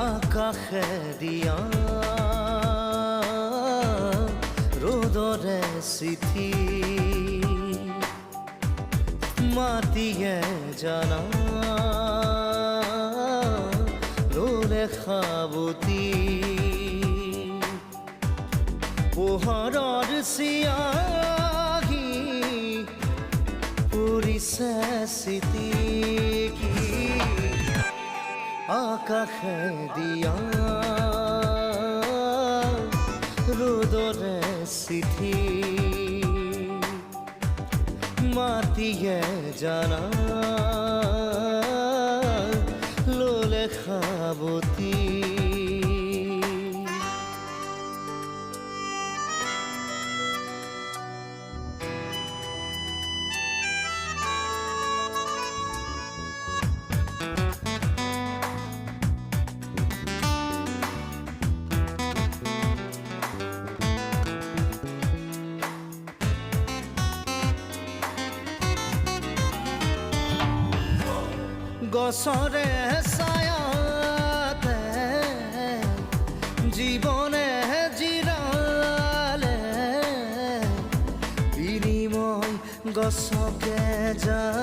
আকাশে দিয়া ৰ'দৰে চিঠি মাটিয়ে জানা ৰ'লে সাবতি পোহৰৰ চিয়াহী পৰিছে চিটিকি আকাশে দিয়া ৰ'দৰে চিঠি মাটিয়ে জানা ল'লে সাবতি গছৰে ছায়াতে জীৱনে জিৰালে বিনিময় গছকে যা